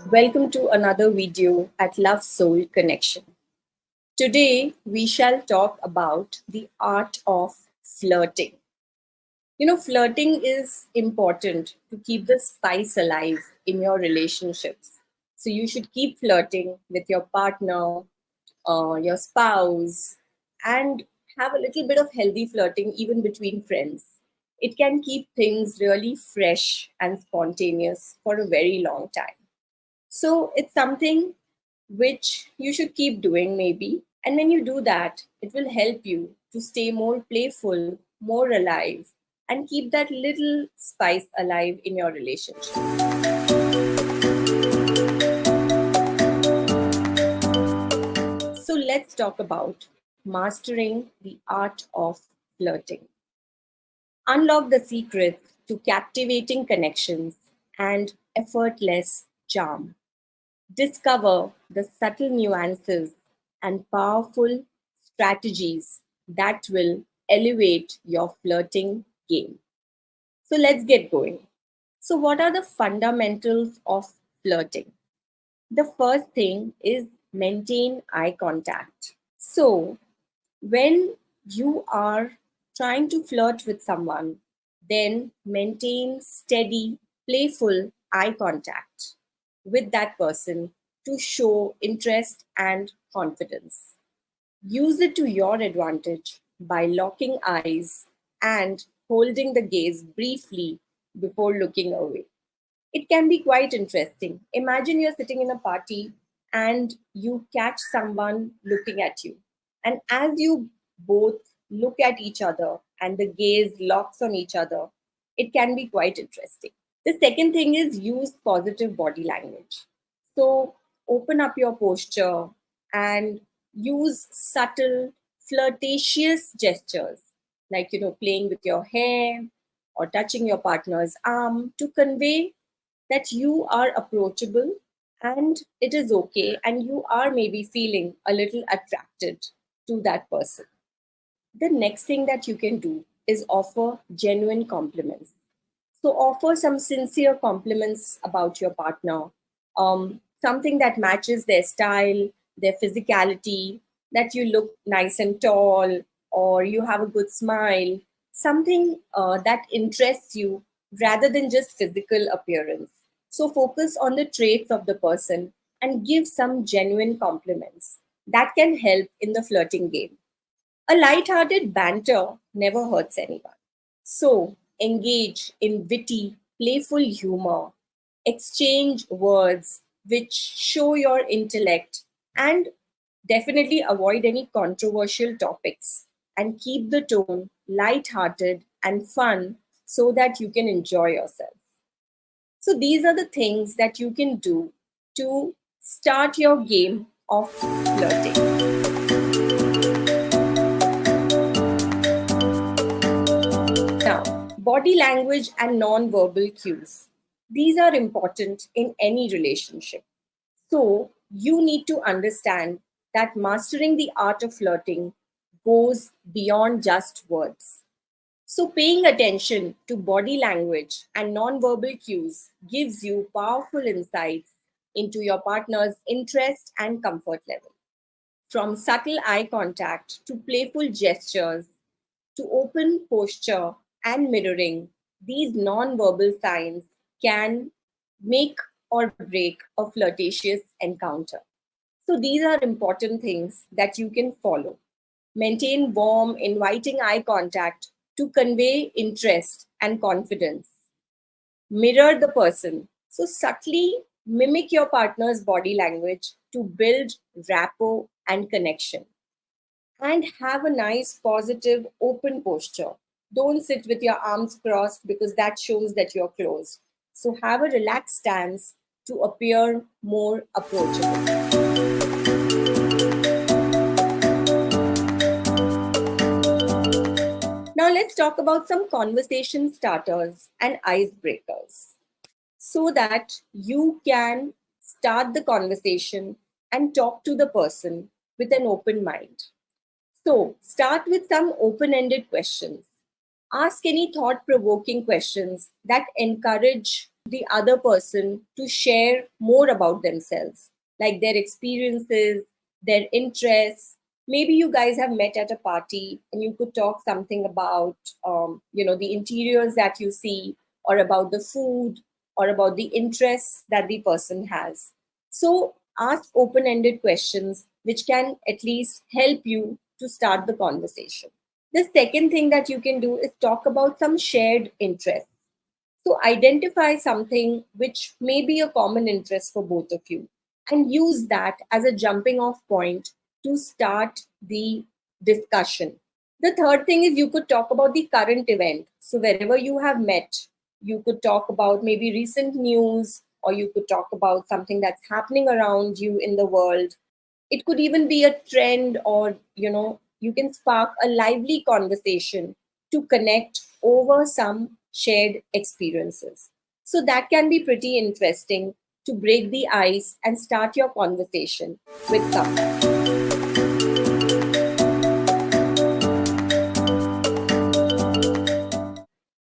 Welcome to another video at Love Soul Connection. Today we shall talk about the art of flirting. Flirting is important to keep the spice alive in your relationships. So you should keep flirting with your partner, your spouse, and have a little bit of healthy flirting even between friends. It can keep things really fresh and spontaneous for a very long time. So it's something which you should keep doing, maybe. And when you do that, it will help you to stay more playful, more alive, and keep that little spice alive in your relationship. So let's talk about mastering the art of flirting. Unlock the secrets to captivating connections and effortless charm. Discover the subtle nuances and powerful strategies that will elevate your flirting game. So let's get going. So, what are the fundamentals of flirting? The first thing is maintain eye contact. So, when you are trying to flirt with someone, then maintain steady, playful eye contact with that person to show interest and confidence. Use it to your advantage by locking eyes and holding the gaze briefly before looking away. It can be quite interesting. Imagine you're sitting in a party and you catch someone looking at you. And as you both look at each other and the gaze locks on each other, it can be quite interesting. The second thing is use positive body language. So open up your posture and use subtle, flirtatious gestures like, playing with your hair or touching your partner's arm to convey that you are approachable and it is okay, and you are maybe feeling a little attracted to that person. The next thing that you can do is offer genuine compliments. So offer some sincere compliments about your partner, something that matches their style, their physicality, that you look nice and tall, or you have a good smile, something that interests you rather than just physical appearance. So focus on the traits of the person and give some genuine compliments. That can help in the flirting game. A lighthearted banter never hurts anyone. So, engage in witty, playful humor, exchange words which show your intellect, and definitely avoid any controversial topics and keep the tone lighthearted and fun so that you can enjoy yourself. So, these are the things that you can do to start your game of flirting. Now, body language and non-verbal cues. These are important in any relationship. So, you need to understand that mastering the art of flirting goes beyond just words. So, paying attention to body language and non-verbal cues gives you powerful insights into your partner's interest and comfort level. From subtle eye contact to playful gestures to open posture and mirroring, these non-verbal signs can make or break a flirtatious encounter. So these are important things that you can follow. Maintain warm, inviting eye contact to convey interest and confidence. Mirror the person. So subtly mimic your partner's body language to build rapport and connection. And have a nice, positive, open posture. Don't sit with your arms crossed because that shows that you're closed. So have a relaxed stance to appear more approachable. Now let's talk about some conversation starters and icebreakers so that you can start the conversation and talk to the person with an open mind. So, start with some open ended questions. Ask any thought provoking questions that encourage the other person to share more about themselves, like their experiences, their interests. Maybe you guys have met at a party and you could talk something about, the interiors that you see, or about the food, or about the interests that the person has. So ask open ended questions which can at least help you to start the conversation. The second thing that you can do is talk about some shared interests. So identify something which may be a common interest for both of you and use that as a jumping off point to start the discussion. The third thing is you could talk about the current event. So wherever you have met, you could talk about maybe recent news, or you could talk about something that's happening around you in the world. It could even be a trend, or you can spark a lively conversation to connect over some shared experiences. So that can be pretty interesting to break the ice and start your conversation with someone.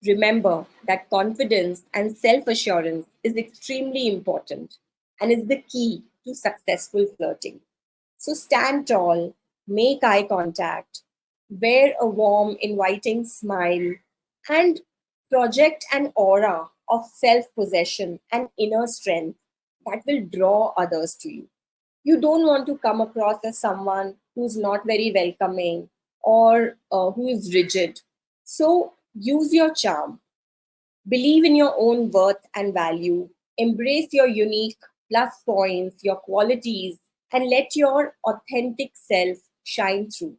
Remember that confidence and self assurance is extremely important and is the key to successful flirting. So stand tall, make eye contact, wear a warm, inviting smile, and project an aura of self possession and inner strength that will draw others to you. You don't want to come across as someone who's not very welcoming, or who is rigid. So use your charm. Believe in your own worth and value. Embrace your unique plus points, your qualities, and let your authentic self shine through.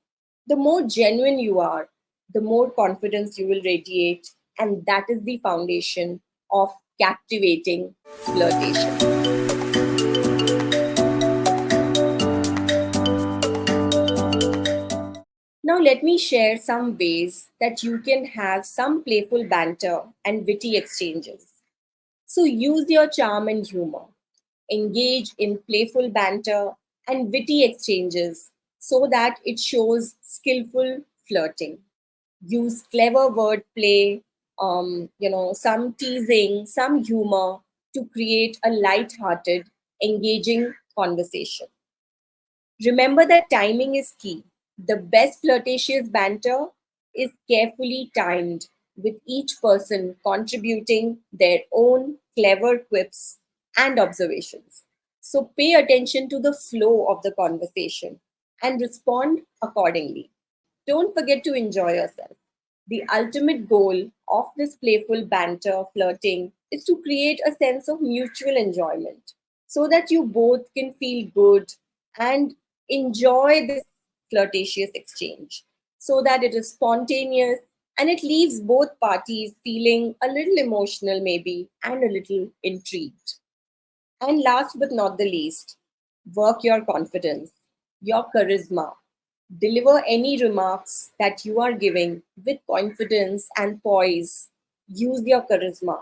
The more genuine you are, the more confidence you will radiate, and that is the foundation of captivating flirtation. Now, let me share some ways that you can have some playful banter and witty exchanges. So, use your charm and humor. Engage in playful banter and witty exchanges so that it shows skillful flirting. Use clever wordplay, some teasing, some humor to create a light-hearted, engaging conversation. Remember that timing is key. The best flirtatious banter is carefully timed, with each person contributing their own clever quips and observations. So pay attention to the flow of the conversation and respond accordingly. Don't forget to enjoy yourself. The ultimate goal of this playful banter flirting is to create a sense of mutual enjoyment so that you both can feel good and enjoy this flirtatious exchange, so that it is spontaneous and it leaves both parties feeling a little emotional, maybe, and a little intrigued. And last but not the least, work your confidence, your charisma. Deliver any remarks that you are giving with confidence and poise. Use your charisma.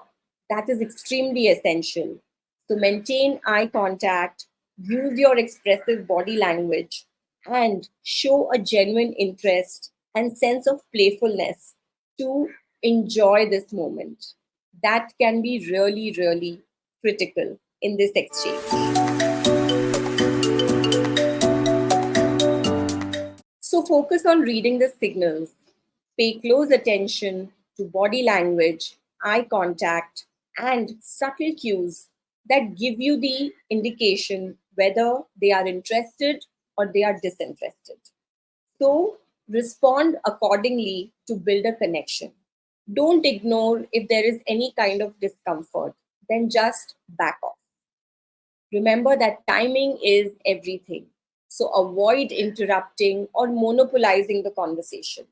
That is extremely essential. So maintain eye contact, use your expressive body language, and show a genuine interest and sense of playfulness to enjoy this moment. That can be really, really critical in this exchange. So focus on reading the signals. Pay close attention to body language, eye contact, and subtle cues that give you the indication whether they are interested or they are disinterested. So respond accordingly to build a connection. Don't ignore if there is any kind of discomfort, then just back off. Remember that timing is everything. So avoid interrupting or monopolizing the conversation.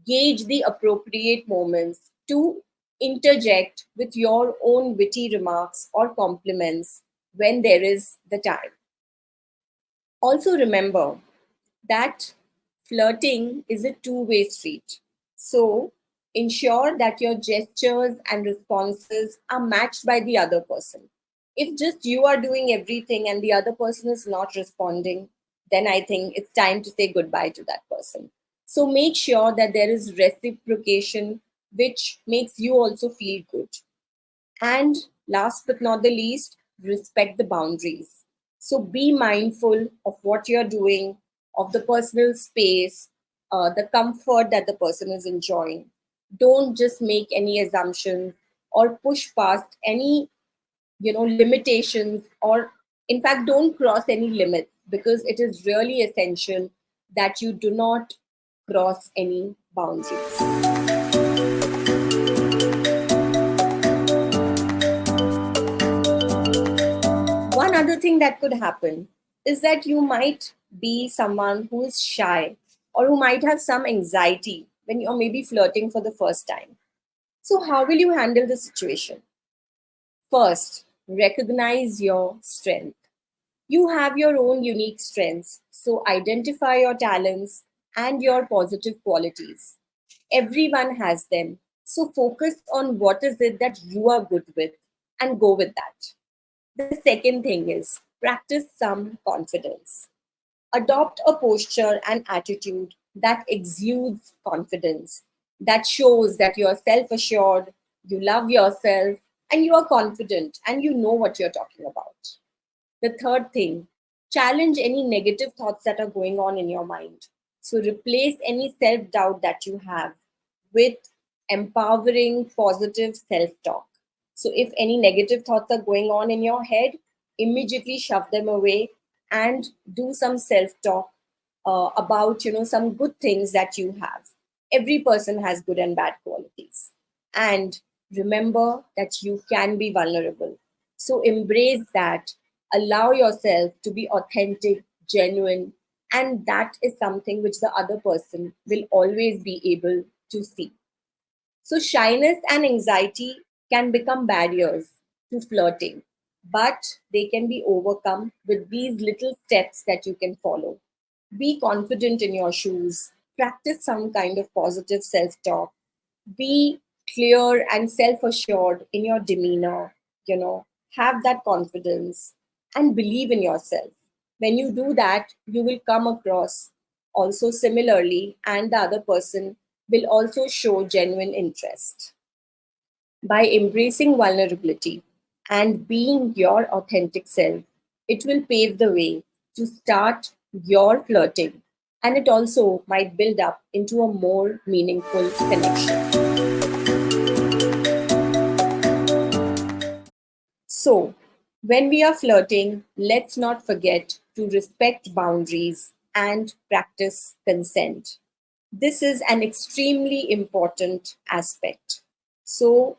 Gauge the appropriate moments to interject with your own witty remarks or compliments when there is the time. Also, remember that flirting is a two-way street. So, ensure that your gestures and responses are matched by the other person. If just you are doing everything and the other person is not responding, then I think it's time to say goodbye to that person. So, make sure that there is reciprocation, which makes you also feel good. And Last but not the least, respect the boundaries. So be mindful of what you're doing, of the personal space, the comfort that the person is enjoying. Don't just make any assumptions or push past any limitations, or in fact don't cross any limits, because it is really essential that you do not cross any boundaries. One other thing that could happen is that you might be someone who is shy or who might have some anxiety when you're maybe flirting for the first time. So how will you handle the situation? First, recognize your strength. You have your own unique strengths, so identify your talents and your positive qualities. Everyone has them, so focus on what is it that you are good with and go with that. The second thing is practice some confidence. Adopt a posture and attitude that exudes confidence, that shows that you are self assured, you love yourself, and you are confident and you know what you're talking about. The third thing, challenge any negative thoughts that are going on in your mind. So replace any self doubt that you have with empowering, positive self talk. So if any negative thoughts are going on in your head, immediately shove them away and do some self talk about some good things that you have. Every person has good and bad qualities, and remember that you can be vulnerable. So embrace that, allow yourself to be authentic, genuine, and that is something which the other person will always be able to see. So, shyness and anxiety can become barriers to flirting, but they can be overcome with these little steps that you can follow. Be confident in your shoes, practice some kind of positive self talk, be clear and self assured in your demeanor, have that confidence and believe in yourself. When you do that, you will come across also similarly, and the other person will also show genuine interest. By embracing vulnerability and being your authentic self, it will pave the way to start your flirting, and it also might build up into a more meaningful connection. So, when we are flirting, let's not forget to respect boundaries and practice consent. This is an extremely important aspect. So,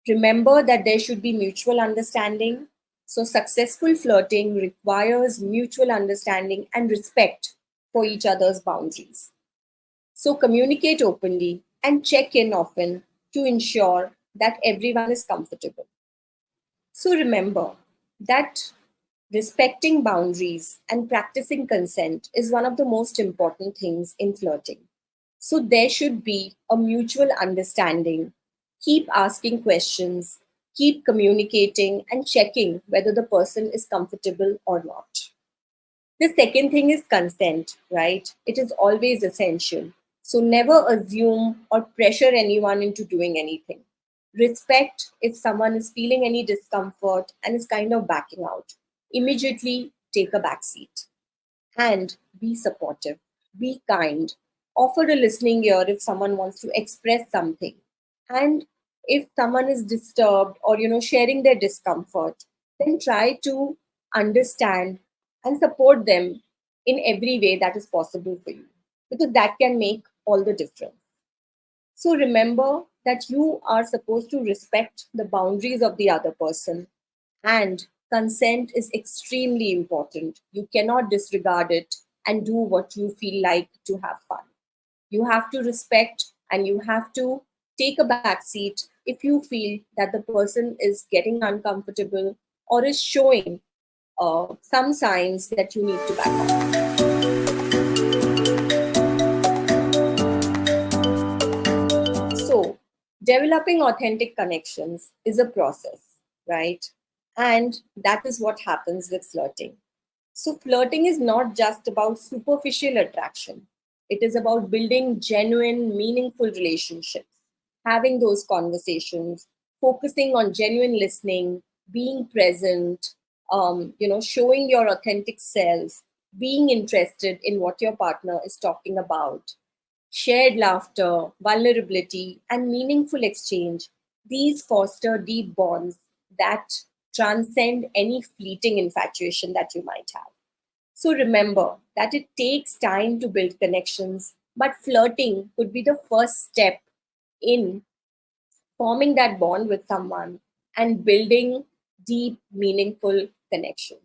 remember that there should be mutual understanding. So, successful flirting requires mutual understanding and respect for each other's boundaries. So, communicate openly and check in often to ensure that everyone is comfortable. So, remember that respecting boundaries and practicing consent is one of the most important things in flirting. So there should be a mutual understanding. Keep asking questions, keep communicating, and checking whether the person is comfortable or not. The second thing is consent, right? It is always essential. So never assume or pressure anyone into doing anything. Respect if someone is feeling any discomfort and is kind of backing out. Immediately take a back seat and be supportive, be kind, offer a listening ear if someone wants to express something. And if someone is disturbed or sharing their discomfort, then try to understand and support them in every way that is possible for you, because that can make all the difference. So remember that you are supposed to respect the boundaries of the other person, and consent is extremely important. You cannot disregard it and do what you feel like to have fun. You have to respect and you have to take a back seat if you feel that the person is getting uncomfortable or is showing some signs that you need to back off. So, developing authentic connections is a process, right? And that is what happens with flirting. So, flirting is not just about superficial attraction, it is about building genuine, meaningful relationships, having those conversations, focusing on genuine listening, being present, showing your authentic self, being interested in what your partner is talking about, shared laughter, vulnerability, and meaningful exchange. These foster deep bonds that transcend any fleeting infatuation that you might have. So remember that it takes time to build connections, but flirting could be the first step in forming that bond with someone and building deep, meaningful connections.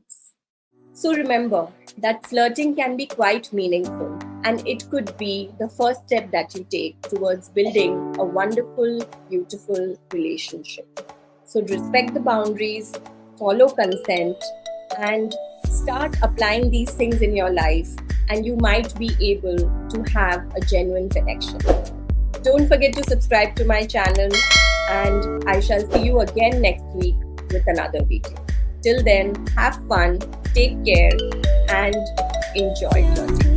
So remember that flirting can be quite meaningful, and it could be the first step that you take towards building a wonderful, beautiful relationship. So respect the boundaries, follow consent, and start applying these things in your life, and you might be able to have a genuine connection. Don't forget to subscribe to my channel, and I shall see you again next week with another video. Till then, have fun, take care, and enjoy flirting.